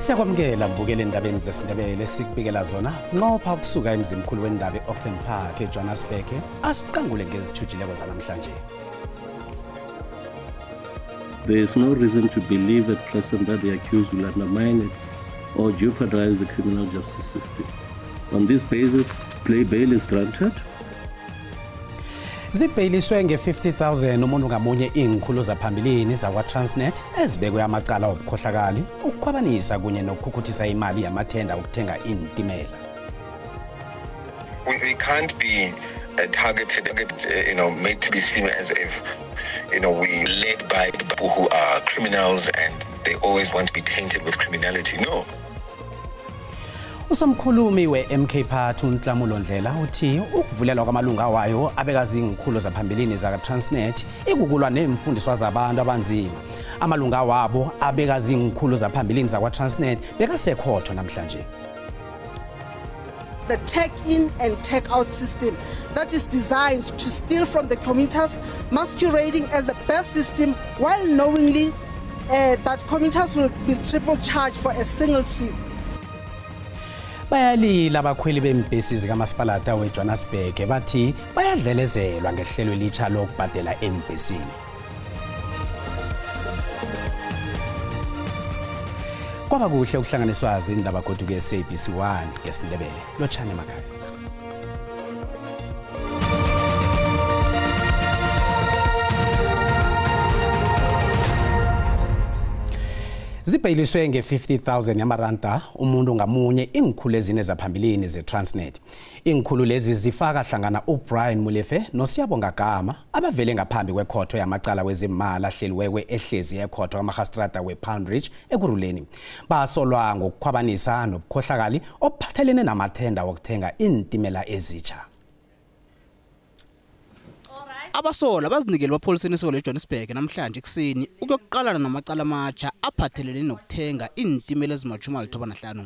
Siyakwamukela mbukele endabeni zesindebele sikubikela zona nqopha ukusuka emzimkhulu wendaba eAuckland Park eJohannesburg asiqangule ngezithujileko zanamhlanje. There is no reason to believe at present that the accused will undermine it or jeopardize the criminal justice system. On this basis, bail is granted. Zibhayiswe nge-50,000 umuntu ngamunye ingikhulu zaphambilini zakwa-Transnet ezibekwe amacala obukhohlakali ukukhwabanisa kunye nokukhukhutisa imali yamathenda ukuthenga intimela. We can't be targeted, made to be seen as if, we led by people who are criminals and they always want to be tainted with criminality. No. Usomkhulumi we-MK Party uNhlamulo Ndlela uthi ukuvulelwa kwamalunga wayo abekazi ingikhulu zaphambili zaka-Transnet ikukulwa nemfundiswa zabantu abanzima. Amalunga wabo abekazi ingikhulu zaphambili zakwa-Transnet bekasekhotho namhlanje. The take-in and take-out system that is designed to steal from the commuters, masquerading as the best system while knowingly that commuters will be triple charged for a single trip. Bayalila abakhweli bembhesi zikamasipalata weJohannesburg bathi bayadlelezelwa ngehlelo elitsha lokubhadela embhesini. Kwaba kuhle ukuhlanganiswa izindaba kodwa ke-SABC1 yesindebele lotshane emakhaya. Zibhayiswe nge-50,000 yamaranda umuntu ngamunye ingikhulu ezine zaphambilini ze-Transnet. Ingikhulu lezi zifaka hlangana uBrian Molefe noSiyabonga Gama abavele ngaphambi kwekhotho yamacala wezimali ahleliwe ehlezi ekhotho kamagistrata wePalm Ridge ekuruleni. Basolwa ngokukhwabanisa nobukhohlakali obuphathelene namathenda wokuthenga intimela ezitsha. Abasola bazinikele bapholiseni esiko leJohannesburg namhlanje kuseni ukuyokuqalana namacala amatsha aphathelene nokuthenga intimela ezimajuma 95.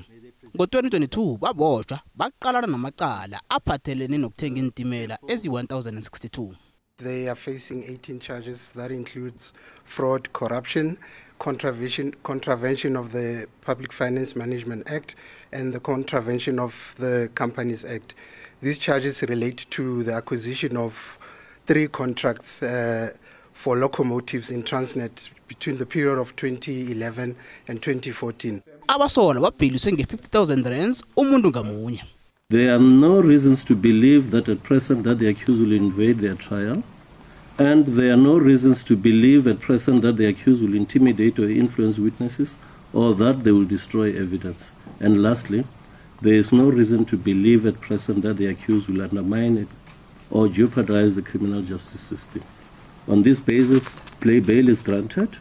Ngo-2022 babotshwa baqalana namacala aphathelene nokuthenga intimela ezi-1062. They are facing 18 charges that includes fraud, corruption, contravention of the Public Finance Management Act and the contravention of the Companies Act. These charges relate to the acquisition of 3 contracts for locomotives in Transnet between the period of 2011 and 2014. Abasola babhayiswe nge-50,000 rands umuntu ngamunye. There are no reasons to believe that at present that the accused will invade their trial, and there are no reasons to believe at present that the accused will intimidate or influence witnesses or that they will destroy evidence. And lastly, there is no reason to believe at present that the accused will undermine it or jeopardize the criminal justice system. On this basis, bail is granted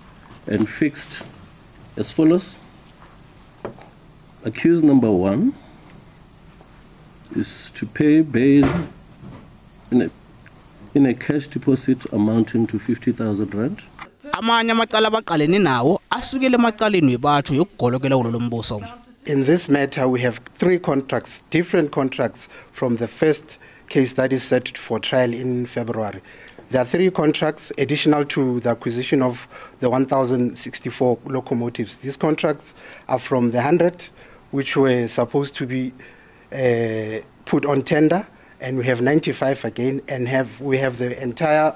and fixed as follows. Accused number 1 is to pay bail in a cash deposit amounting to 50,000 rand. Amanye amacala abaqalene nawo asukele emacaleni webatho yokugolokela kulo mbuso. In this matter, we have 3 contracts, different contracts from the first case that is set for trial in February. There are 3 contracts additional to the acquisition of the 1064 locomotives. These contracts are from the 100, which were supposed to be put on tender, and we have 95 again, and we have the entire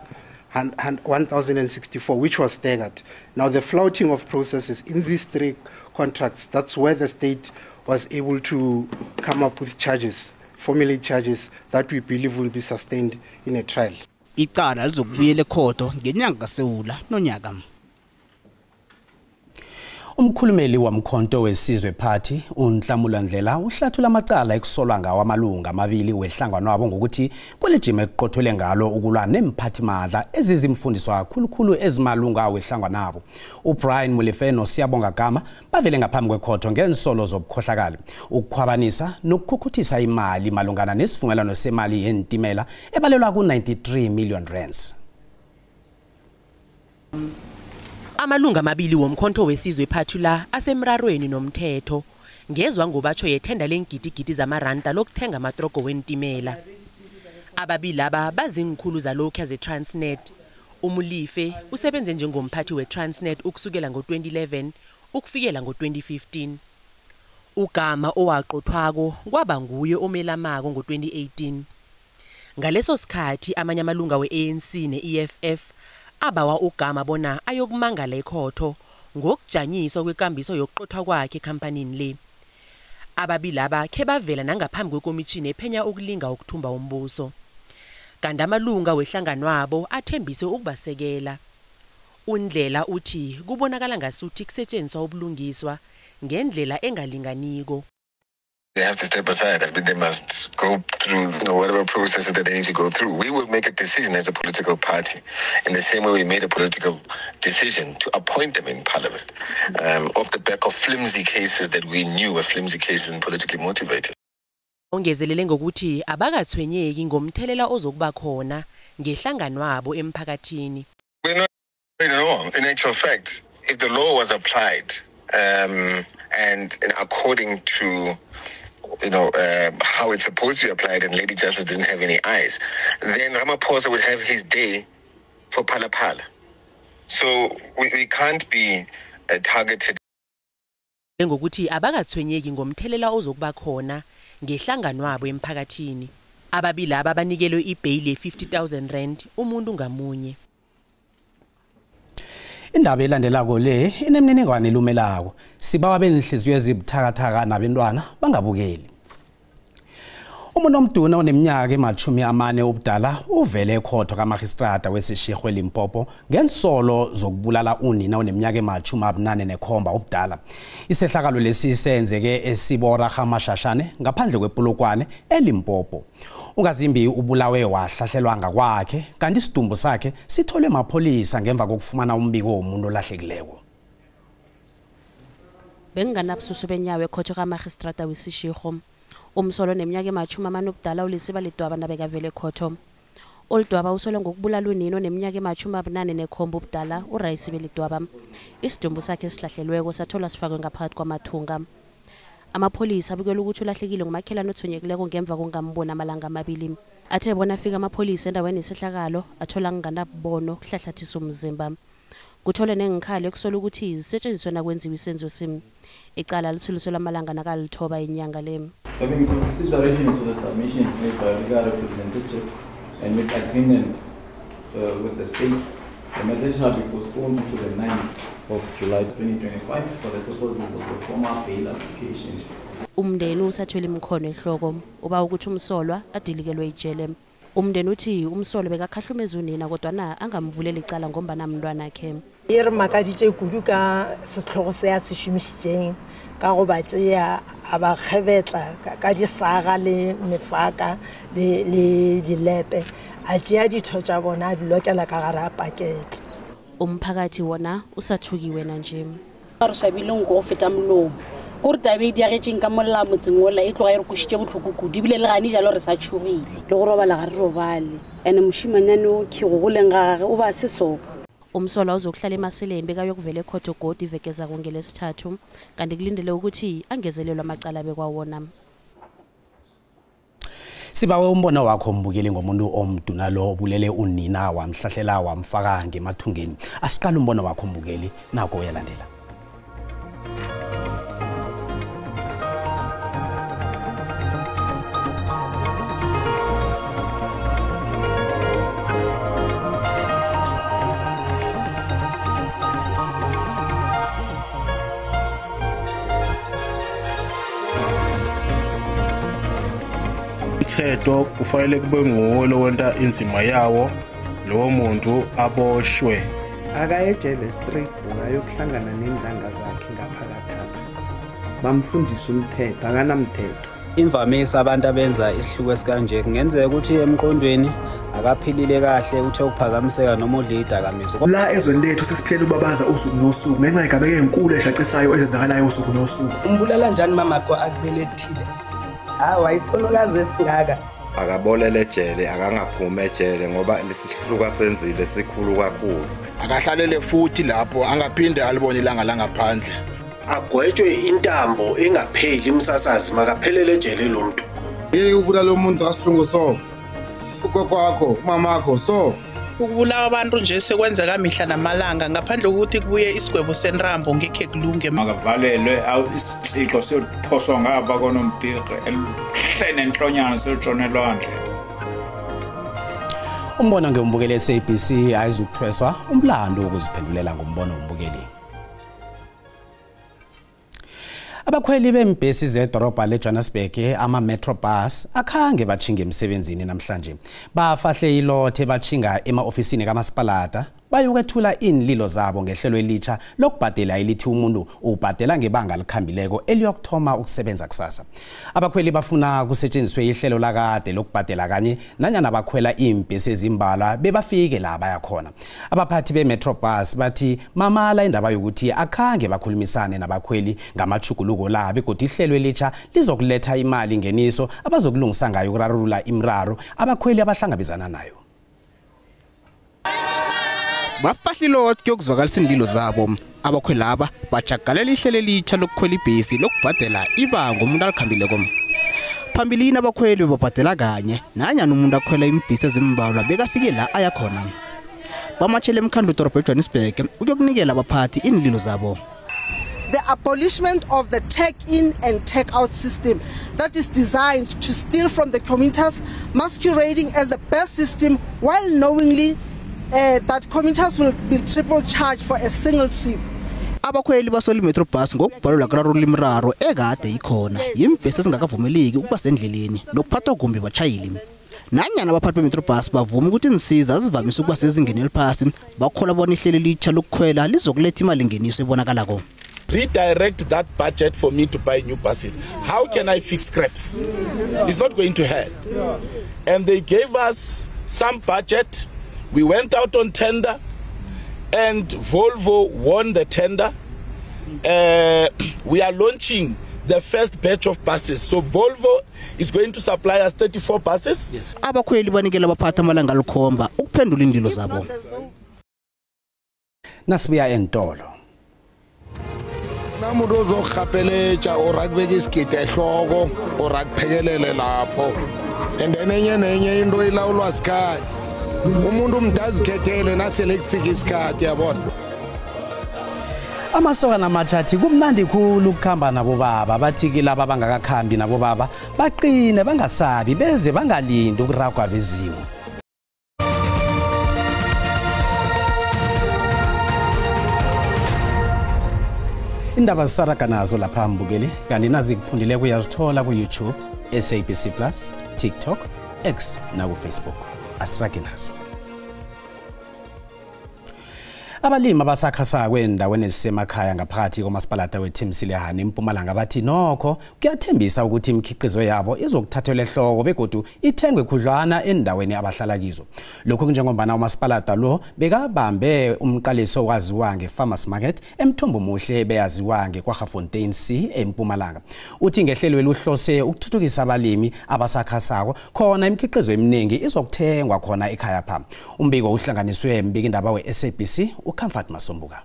1064, which was staggered. Now, the flouting of processes in these 3 contracts, that's where the state was able to come up with charges, formally charges that we believe will be sustained in a trial. Icala lizokubuyela ekhotho ngenyanga kaSewula nonyaka. Umkhulumeli wamkhonto wesizwe party uNhlamulo Ndlela uhlathula amacala ekusolwa ngawo amalunga amabili wehlangano wabo ngokuthi kwelejima eqothwele ngalo ukulwa nemphathimadla ezizimfundiswa kakhulukhulu ezimalunga wehlangano nabo. uBrian Molefe noSiyabonga Gama bavele ngaphambi kwekhotho ngensolo zobukhohlakali ukukhwabanisa nokukhukhutisa imali malungana nesifungelano semali yentimela ebalelwa ku93 million rands. Amalunga amabili womkhonto wesizwe phathula asemrarweni nomthetho ngezwe ngobatsho yethenda lengidigidi zamaranda lokuthenga amatroko wentimela. Ababili aba bazingikhulu zalokho ze-Transnet. Umulife usebenze njengomphathi we-Transnet ukusukela ngo-2011 ukufikela ngo-2015. Ugama owaqothwako kwaba nguye omelamako ngo-2018. Ngaleso sikhathi amanye amalunga we-ANC ne-EFF abawa ugama bona ayokumangala ekhotho ngokujanyiswa kwekambiso yokuqothwa kwakhe ekhampanini le. Ababili laba khe bavela nangaphambi kwekomishini ephenya ukulinga ukuthumba umbuso. Kanti amalunga wehlangano wabo athembise ukubasekela. Undlela uthi kubonakala ngasuthi kusetshenziswa ubulungiswa ngendlela engalinganiko. They have to step aside. They must go through whatever processes that they need to go through. We will make a decision as a political party in the same way we made a political decision to appoint them in parliament off the back of flimsy cases that we knew were flimsy cases and politically motivated. Ongezelele ngokuthi abakathwenyeki ngomthelela ozokuba khona ngehlangano wabo emphakathini. We're not at all. In actual fact, if the law was applied and according to how it's supposed to be applied and Lady Justice didn't have any eyes, then Ramaphosa would have his day for Phala Phala. So we can't be targeted. Ngokuthi abakathwenyeki ngomthelela ozokuba khona ngehlangano wabo emphakathini. Ababili aba banikelwe ibail ye-50,000 umuntu ngamunye. Indaba elandelako le inemniningwane elumelako. Sibawa benhliziyo ezibuthakathaka nabantwana bangabukeli. Umuntu omduna oneminyaka ema-40 obudala uvele ekhotho kaMagistrata wesishirho eLimpopo ngensolo zokubulala unina oneminyaka ema-87 obudala. Isehlakalo lesi senzeke eSibora Gamashashane ngaphandle kwepolokwane eLimpopo. Ungazimbi ubulawe wahlahlelwa ngakwakhe kanti isidumbu sakhe sitholwe emapholisa ngemva kokufumana umbiko womuntu olahlekileko. Benganabususu benyawo ekhotho kaMagistrata wesishirho. Umsolo neminyaka ema-40 obudala uLisiba Lidwaba nabeka vele ekhotho. uLidwaba usolwe ngokubulala unina oneminyaka ema-87 obudala uRayisibe Lidwaba. Isidumbu sakhe esihlahlelweko sathola sifakwe ngaphakathi kwamathunga. Amapholisa abikela ukuthi ulahlekile ngumakhelwane othonyekileko ngemva kokungambona amalanga amabili. Athe bona afika amapholisa endaweni yesehlakalo athola nganabubono kuhlahlathisa umzimba. Kuthole nengikhali ekusola ukuthi zisetshenziswe nakwenziwa isenzo simi. Icala lithuliswe lamalanga nakalithoba inyanga le. Having consideration to the submissions made by legal representative and with agreement with the state, the matter shall be postponed to the 9th of July 2025 for the purposes of the formal bail application. Umndeni usathwele imkhono ehloko uba ukuthi umsolwa adilikelwe ijele. Umndeni uthi umsolwa bekakhahlumeza unina kodwa na angamvulela icala ngomba namntwana akhe. Ere makaditse kudu ka setlhogo se ya seshimishitseng ka go batseya aba kgebetla ka disaga le mefaka le dilepe a tšea ditho tša bona a dilokela ka gare a pakete. Umphakathi wona usathukiwe nanje. Re swabile go feta mlomo gore tabe di agetseng ka molla motseng ola e tloga e re kushitse botlhoko kudu ebile le gane jalo re sa tshogile le go robala ga re robale ene moshimanyane o ke go goleng ga gage o ba sesopo. Umsolwa uzokuhlala emaseleni bekayokuvela ekhotho godi ivekeza kongelesithathu kanti kulindele ukuthi angezelelwe amacala bekwawona. Sibawe umbono wakho mbukeli ngomuntu omduna lo obulele unina wamhlahlela wamfaka ngemathungeni. Asiqala umbono wakho mbukeli nako uyalandela. Umthetho kufanele kube nguwo lo wenta inzima yawo lowo muntu aboshwe. Akayejele straight uyokuhlangana nendanga zakhe ngaphakathi. Bamfundisa umthetho akanamthetho. Imvamisa abantu abenza isihluko esikanje kungenzeka ukuthi emqondweni akaphilile kahle uthe ukuphakamiseka noma udla idakamizwa. La ezweni lethu sesiphela ubabaza usuku nosuku ngenxa igabeke enkulu eshaqisayo ezenzakalayo usuku nosuku. Umbulala njani mamakho akubelethile? Hawa isolokazi esingaka akabolele ejele akangaphuma ejele ngoba lesihluka senzile sikhulu kakhulu. Akahlalele futhi lapho angaphinde alibone ilanga langaphandle. Agwetshwe intambo engapheli imsasazi makaphelele ejele lo muntu. Yeke ubulala umuntu asibhlungu so. Ugogo wakho, mamakho so. ukubulawa abantu nje sekwenzeka mihla namalanga ngaphandle kokuthi kubuye isigwebo senrambo ngekhe kulunge makavalelwe isixixo siyophoswa ngapha konompirhe elihlene enhlonyana siyotshona elwandle. Umbono ngembukeli SABC ayizukuthweswa umlando ukuziphendulela ngombono wombukeli. Abakhweli bembhesi zedorobha leJohannesburg ama-Metrobus akhange bachinge emsebenzini namhlanje. Bafahle ilothe bachinga ema-ofisini kamasipalata bayokwethula inlilo zabo ngehlelo elitsha lokubhadela elithi umuntu ubhadela ngebanga likhambileko eliyokuthoma ukusebenza kusasa. Abakhweli bafuna kusetshenziswe ihlelo lakade lokubhadela kanye nanyana abakhwela imbhesi ezimbalwa bebafike la bayakhona. Abaphathi be-Metrobus bathi mamala indaba yokuthi akhange bakhulumisane nabakhweli ngamachuguluko la begodwa ihlelo elitsha lizokuletha imali ngeniso abazokulungisa ngayo ukurarulula imraro abakhweli abahlangabezana nayo. Bafahlilot kuyokuzwakalisa indilo zabo. Abakhweli laba bajagalela ihlelo elitsha lokukhwela ibhesi lokubhadela ibanga umuntu alikhambileko. Phambilini abakhweli babhadela kanye nanyana umuntu akhwela imbhesi ezimbalwa bekafike la ayakhona. Bamatshele emkhandlu edorobha eJohannesburg ukuyokunikela abaphathi inlilo zabo. The abolishment of the take-in and take-out system that is designed to steal from the commuters, masquerading as the best system while knowingly that commuters will be triple charged for a single trip. Abakhweli basoli Metrobus ngokubhalwa kurarulula imraro ekade ikhona imbhesi ezingakavumeleki ukuba sendleleni nokuphathwa kumbi bachayili. Nanyana abaphathi beMetrobus bavuma ukuthi insiza zivamise ukuba sezingeni eliphasi bakhola bona ihlelo elitsha lokukhwela lizokuletha imali ngeniso ebonakalako. Redirect that budget for me to buy new buses. How can I fix scraps? It's not going to help. And they gave us some budget. We went out on tender and Volvo won the tender. We are launching the first batch of buses. So Volvo is going to supply us 34 buses. Yes. Abakhweli banikela abaphatha amalanga alikhomba ukuphendula indilo zabo. Nasibuya entolo. Namuntu ozokhapeleja orakubeka isigidi ehloko orakuphekelele lapho. And then enye into ilawulwa sikhathi. Umuntu umdazikhethele nasele kufika isikhathi yabona. Amasokana amatshathi kumnandi khulu ukukhamba nabo baba bathi ke laba bangakakhambi nabo baba baqine bangasabi beze bangalindi ukuragwa bezimo. Indaba zisaraga nazo lapha mbukeli kanti nazikuphundile kuyazithola ku YouTube, SABC Plus, TikTok, X na ku Facebook. Asirage nazo. Abalimi abasakhasa kwendaweni ezisemakhaya ngaphakathi komasipalata weThemsilehani eMpumalanga bathi nokho kuyathembisa ukuthi imikhiqizo yabo izokuthathelwa ehloko begodu ithengwe khudlwana endaweni abahlala kizo. Lokho kunjengombana umasipalata lo bekabambe umqaliso waziwa ngeFarmers Market eMthombo Muhle beyaziwa ngeKwaGafontein C eMpumalanga. Uthi ngehlelo eluhlose ukuthuthukisa abalimi abasakhasako khona imikhiqizo eminingi izokuthengwa khona ekhaya pha. Umbiko uhlanganiswe mbiki indaba weSABC uComfort Masombuka.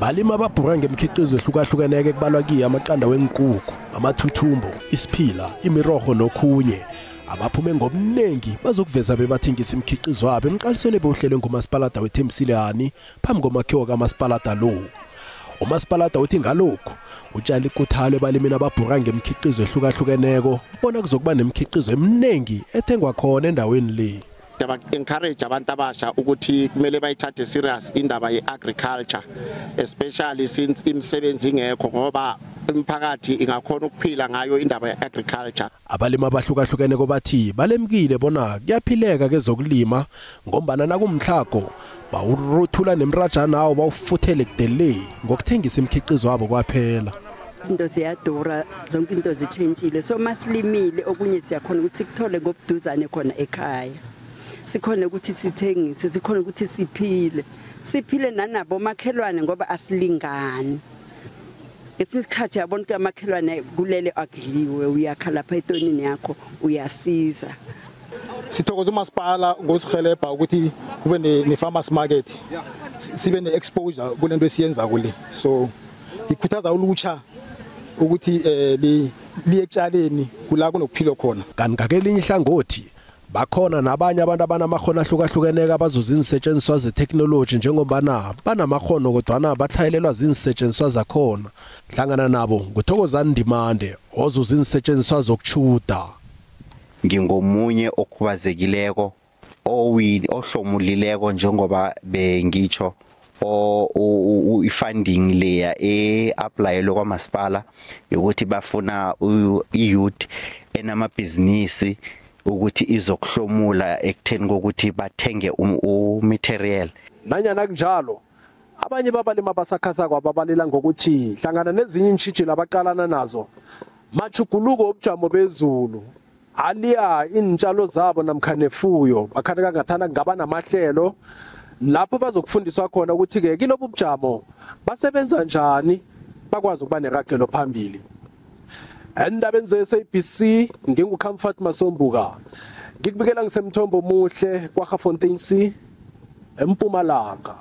Balima ababhura ngemikhiqizo ehlukahlukeneke kubalwa kiyo amaqanda wenkukhu, amathuthumbo, isiphila, imirogo nokhunye. Abaphume ngobunengi bazokuveza bebathengisa imikhiqizo yabo emqalisweni bohlele ngomasipalata weThemsilehani phambi komakhiwo kamasipalata lo. Umasipalata uthi ngalokho utshali ikuthalo ebalimini ababhura ngemikhiqizo ehlukahlukeneko bona kuzokuba nemikhiqizo eminingi ethengwa khona endaweni le. Encourage abantu abasha ukuthi kumele bayithathe serious indaba ye-agriculture, especially since imisebenzi ingekho ngoba imphakathi ingakhona ukuphila ngayo indaba ye-agriculture. Abalimi abahlukahlukene bathi balemkile bona kuyaphileka kezokulima ngombana nakumhlago bawuruthula nemrajana nawo bawufuthele kudele ngokuthengisa imikhiqizo yabo kwaphela. Izinto ziyadura zonke into zitshentshile so masilimile okunye siyakhona ukuthi kuthole ngobuduzane khona ekhaya. Sikhona ukuthi sithengise, sikhona ukuthi siphile nanabo makhelwane ngoba asilingani. Esikhathi yabona ukuthi amakhelwane kulele akudliwe uyakhala lapha etonini yakho uyasiza. Sithokoza umasipala ngosihelebha ukuthi kube ne-farmers market sibe ne-exposure kulento esiyenza kule. So ikhuthaza ulutsha ukuthi liye etshaleni kula kunokuphila khona. Kanti ngakelinye ihlangothi bakhona nabanye abantu abanamakhono ahlukahlukeneke abazuza izisetshenziswa ze-technology njengobana banamakhono kodwana batlhayelelwa ziinsetshenziswa zakhona. Hlangana nabo nguThokozani Ndimande ozuza izisetshenziswa zokuchuda. Ngingomunye okhubazekileko ohlomulileko njengoba bengitsho i-funding leya e-applyelwe kwamasipala ukuthi bafuna i-youth enamabhizinisi ukuthi izokuhlomula ekutheni kokuthi bathenge material. Nanyana kunjalo abanye babalimi abasakhasa kwababalela ngokuthi hlangana nezinye intshijilo abaqalana nazo machuguluko obujamo bezulu aliya intshalo zabo namkhanefuyo bakhaneka ngathana ngaba namahlelo lapho bazokufundiswa khona ukuthi ke kilobu bujamo basebenza njani bakwazi ukuba neragelo phambili. Endabeni ze-SABC nginguComfort Masombuka ngikubikela ngisemthombo muhle kwaGafontein C eMpumalanga.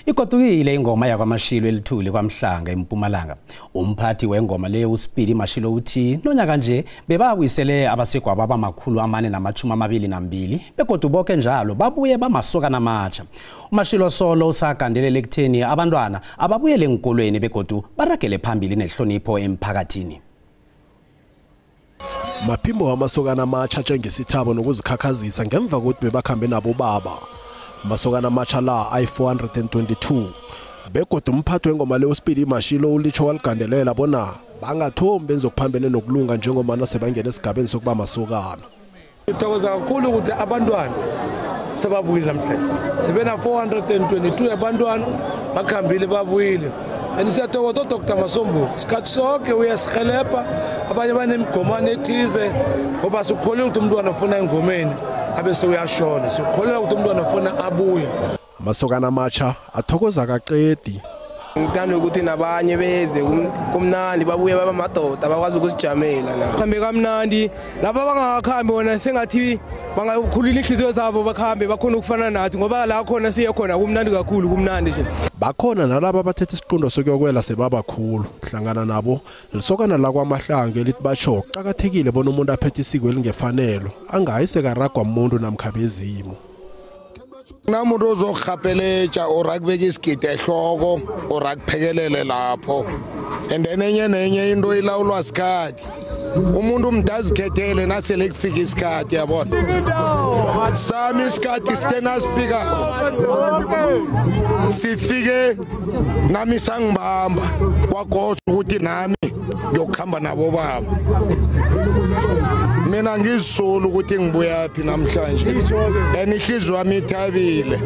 Ikotukile ingoma yakwaMashilo elithuli kwaMhlanga eMpumalanga. Umphathi wengoma leyo uSpeedy Mashilo uthi nonyaka nje bebawuyisele abasegwaba abamakhulu 422 begodwa bonke njalo babuye bamasoka namatsha. uMashilo solo usagandelele ekutheni abantwana ababuyele enkolweni begodwa baragele phambili nehlonipho emphakathini. Maphimbo wamasokana amatsha njengesithabo nokuzikhakhazisa ngemva kokuthi bebakhambe nabo baba. Masokana amatsha la i-422 begodwa umphathi wengoma le uSpeedy Mashilo ulitsho waligandelela bona bangathombi enzokuphambene nokulunga njengomana sebangena esigabeni sokuba masokana. Ngithokoza kakhulu ukuthi abantwana sebabuyile namhlanje. Sibena 422 abantwana bakhambile babuyile. Andisiyathokoza uDr Masombuka. Isikhathi sonke uyasihelebha abanye banemigomane ethize ngoba sikholile ukuthi umntwana ufuna engomeni abese uyashona. Sikholile ukuthi umntwana ufuna abuye. Amasokana amatsha athokoza kaqedi. Ngithanda ukuthi nabanye beze kumnandi babuye baba madoda bakwazi ukusijamela la. Khambe kamnandi laba bangakhambi bona sengathi bangakhulula inhliziyo zabo bakhambe bakhona ukufana nathi ngoba la khona siye khona kumnandi kakhulu kumnandi nje. Bakhona nalabo abathethe isiqundo sokuyokwela sebabakhulu hlangana nabo lisokana la kwaMahlange lithi batsho qhakathekile bona umuntu aphethe isiko elingefanelo angayise karagwa umuntu namkhabezimo. Namuntu ozokhapheletja orakubeka isigidi ehloko orakuphekelele lapho and then enye into ilawulwa sikhathi umuntu umdazikhethele nasele kufika isikhathi yabona sami isikhathi sitena sifika sifike nami sangibamba kwagosa ukuthi nami ngiyokuhamba nabo baba mina ngizisolo ukuthi ngibuya phi namhlanje enihliziyo wami ithabile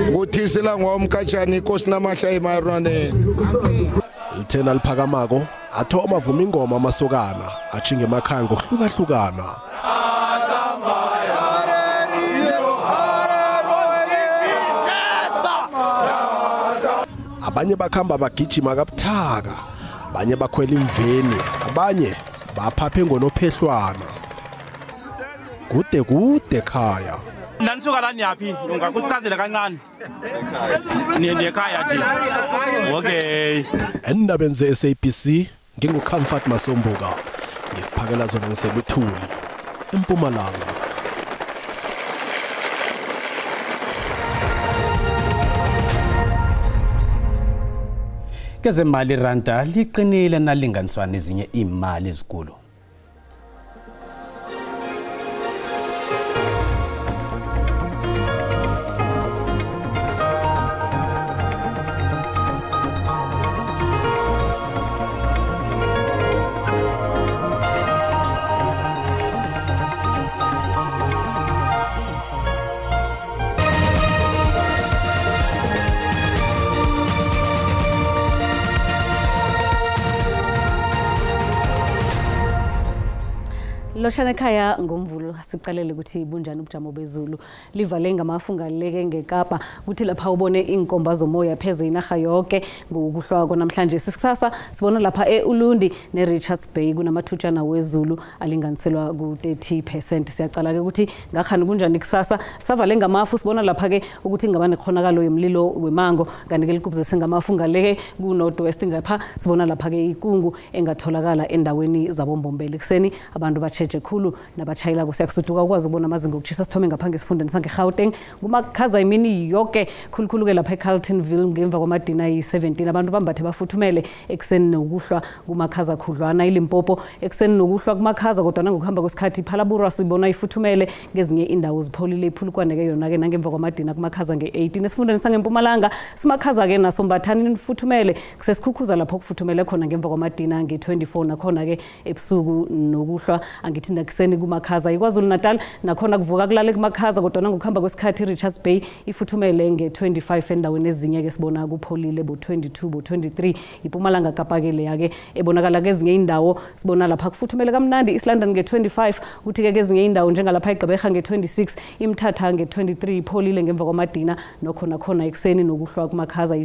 ukuthi sila ngomkhatshana inkosi namahla emarwaneni. Lithena liphakamako athoma vuma ingoma amasokana achinge emakhaya ngokuhlukahlukana. Abanye bakhamba bagijima kabuthaka, abanye bakhwela imveni, abanye baphaphe ngonophehlwana. Kude khaya. Nanisuka la niyaphi? Ungakuchazela kancane. Niye ekhaya nje. Okay. Endabeni ze-SABC nginguComfort Masombuka ngikuphakela zona ngiseluthuli eMpumalanga. Kezemali randa liqinile nalinganiswa nezinye imali ezikulu. Loshana ekhaya ngomvulo siqalele ukuthi bunjani ubujamo bezulu livale ngamafungaleke ngeKapa ukuthi lapha ubone inkomba zomoya pheze inaga yonke ngokuhlwa namhlanje sikusasa sibona lapha eUlundi neRichards Bay kunamathutshana wezulu alinganiselwa ku30%. Siyacala ke ukuthi ngakhani kunjani kusasa savale ngamafu sibona lapha ke ukuthi ngaba nekhonakalo yomlilo wemango kanti ke likubze sengamafungaleke kuNorthwest ngapha sibona lapha ke ikungu engatholakala endaweni zabombombele kuseni abantu batshe bajeje khulu nabatshayela kusiyakusuduka ukwazi ukubona amazinga okushisa sithome ngaphange esifundeni sange-Gauteng kumakhaza imini yonke khulukhulu-ke lapha eCarltonville ngemva kwamadina yi-17 abantu bambathe bafuthumele ekuseni nokuhlwa kumakhaza khudlwana iLimpopo ekuseni nokuhlwa kumakhaza kodwa nangokuhamba kwesikhathi iPhalabhura sibona ifuthumele ngezinye indawo zipholile iphulukwane-ke yona-ke nangemva kwamadina kumakhaza nge-18 esifundeni sangeMpumalanga simakhaza-ke naso Mbathani ifuthumele kusesikhukhuza lapho kufuthumele khona ngemva kwamadina nge-24 nakhona-ke ebusuku nokuhlwa angithi nakuseni kumakhaza iKwaZulu Natal nakhona kuvuka kulale kumakhaza kodwa nangokuhamba kwesikhathi iRichards Bay ifuthumele nge-25 endaweni ezinye-ke sibona kupholile bo-22 bo-23 iMpumalanga Kapa-ke leya-ke ebonakala kezinye indawo sibona lapha kufuthumele kamnandi East London nge-25 kuthi-ke kezinye indawo njengalapha eGqeberha nge-26 iMthatha nge-23 ipholile ngemva kwamadina nokhona ekuseni nokuhlwa kumakhaza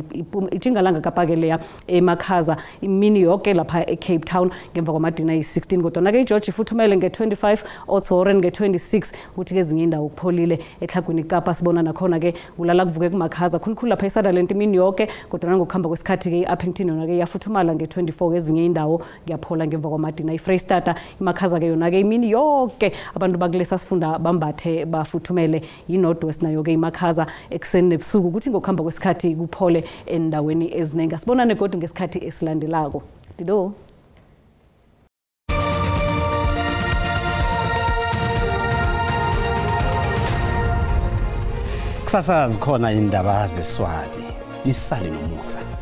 iTjingalanga Kapa-ke leya emakhaza imini yonke lapha eCape Town ngemva kwamadina yi-16 kodwa-ke iGeorge ifuthumele nge-25 Oudtshoorn nge-26 kuthi kezinye indawo kupholile eTlhagwini Kapa sibona nakhona-ke kulala kuvuke kumakhaza khulukhulu lapha eSutherland imini yonke kodwa nangokuhamba kwesikhathi-ke i-Upington yona-ke iyafuthumala nge-24 kezinye indawo kuyaphola ngemva kwamadina iFreystata imakhaza-ke yona-ke imini yonke abantu bakulesa sifunda bambathe bafuthumele yi-North West nayo-ke imakhaza ekuseni nebusuku kuthi ngokuhamba kwesikhathi kuphole endaweni eziningi asibonane kodwa ngesikhathi esilandelako Dido kusasa zikhona indaba zeSwati nisale nomusa